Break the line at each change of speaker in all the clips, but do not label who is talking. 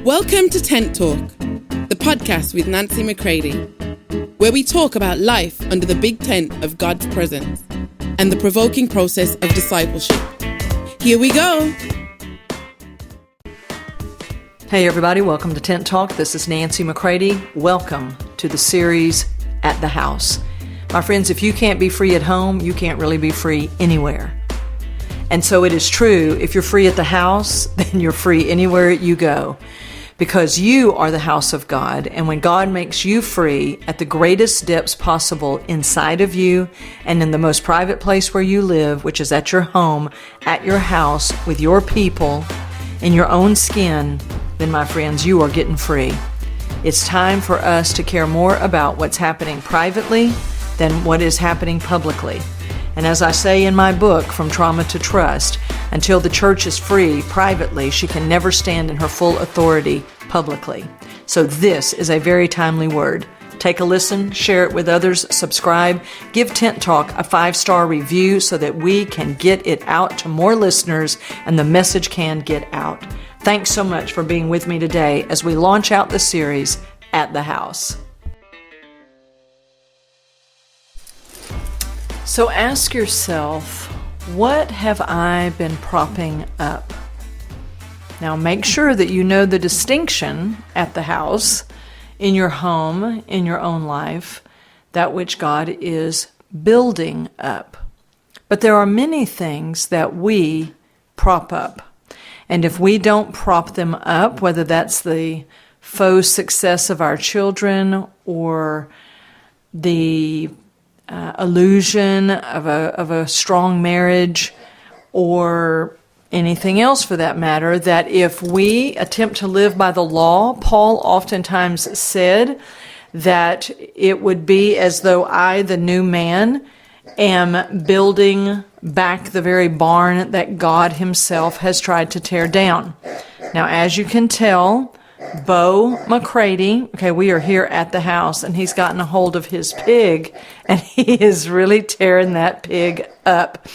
Welcome to Tent Talk, the podcast with Nancy McCready, where we talk about life under the big tent of God's presence and the provoking process of discipleship. Here we go.
Hey everybody, welcome to Tent Talk. This is Nancy McCready. Welcome to the series At the House. My friends, if you can't be free at home, you can't really be free anywhere. And so it is true, if you're free at the house, then you're free anywhere you go. Because you are the house of God, and when God makes you free at the greatest depths possible inside of you and in the most private place where you live, which is at your home, at your house, with your people, in your own skin, then my friends, you are getting free. It's time for us to care more about what's happening privately than what is happening publicly. And as I say in my book, From Trauma to Trust, until the church is free privately, she can never stand in her full authority publicly. So this is a very timely word. Take a listen, share it with others, subscribe, give Tent Talk a 5-star review so that we can get it out to more listeners and the message can get out. Thanks so much for being with me today as we launch out the series At the House. So ask yourself, what have I been propping up? Now make sure that you know the distinction at the house, in your home, in your own life, that which God is building up. But there are many things that we prop up. And if we don't prop them up, whether that's the faux success of our children or the illusion of a strong marriage or anything else for that matter, that if we attempt to live by the law, Paul oftentimes said that it would be as though I, the new man, am building back the very barn that God himself has tried to tear down. Now, as you can tell, Bo McCready, we are here at the house, and he's gotten a hold of his pig, and he is really tearing that pig up.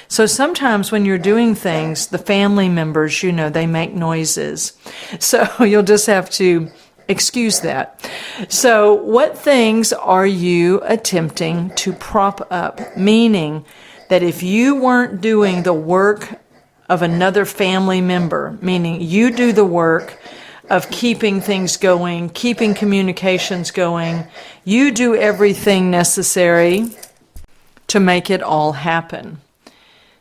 So sometimes when you're doing things, the family members, they make noises. So you'll just have to excuse that. So what things are you attempting to prop up? Meaning that if you weren't doing the work of another family member, meaning you do the work of keeping things going, keeping communications going, you do everything necessary to make it all happen.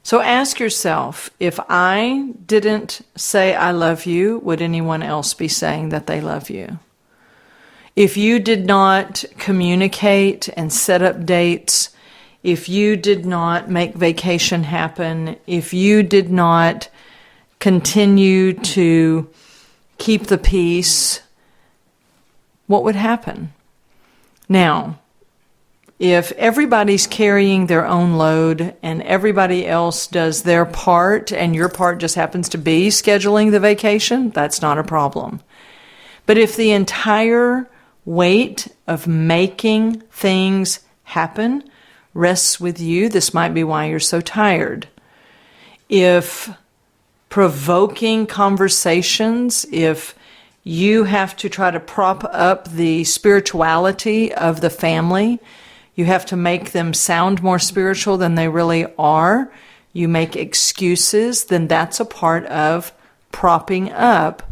So ask yourself, if I didn't say I love you, would anyone else be saying that they love you? If you did not communicate and set up dates, if you did not make vacation happen, if you did not continue to keep the peace, what would happen? Now, if everybody's carrying their own load and everybody else does their part and your part just happens to be scheduling the vacation, that's not a problem. But if the entire weight of making things happen rests with you, this might be why you're so tired. If provoking conversations, if you have to try to prop up the spirituality of the family, you have to make them sound more spiritual than they really are, you make excuses, then that's a part of propping up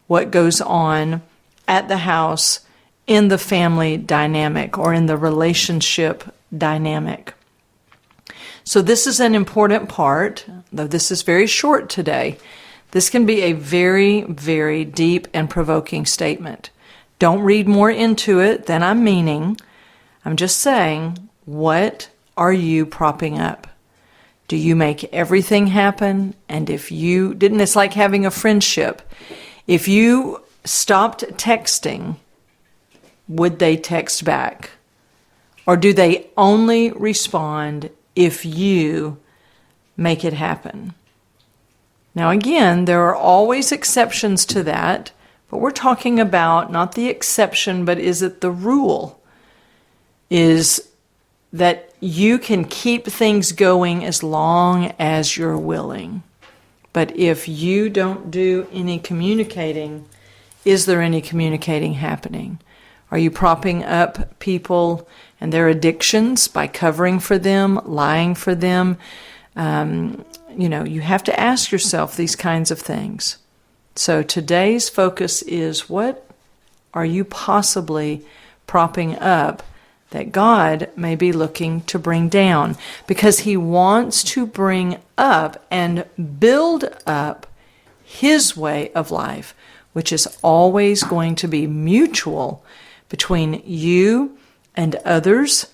what goes on at the house in the family dynamic or in the relationship dynamic. So this is an important part, though this is very short today. This can be a very, very deep and provoking statement. Don't read more into it than I'm meaning. I'm just saying, what are you propping up? Do you make everything happen? And if you didn't, it's like having a friendship. If you stopped texting, would they text back? Or do they only respond if you make it happen? Now again, there are always exceptions to that, but we're talking about not the exception, but is it the rule? Is that you can keep things going as long as you're willing. But if you don't do any communicating, Is there any communicating happening? Are you propping up people and their addictions by covering for them, lying for them? You have to ask yourself these kinds of things. So today's focus is, what are you possibly propping up that God may be looking to bring down? Because He wants to bring up and build up His way of life, which is always going to be mutual between you and others,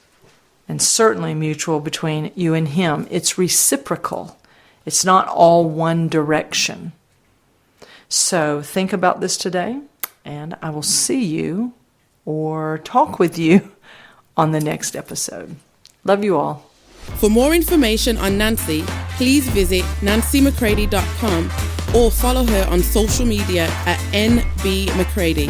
and certainly mutual between you and Him. It's reciprocal. It's not all one direction. So think about this today, and I will see you or talk with you on the next episode. Love you all.
For more information on Nancy, please visit nancymccready.com or follow her on social media at NB McCready.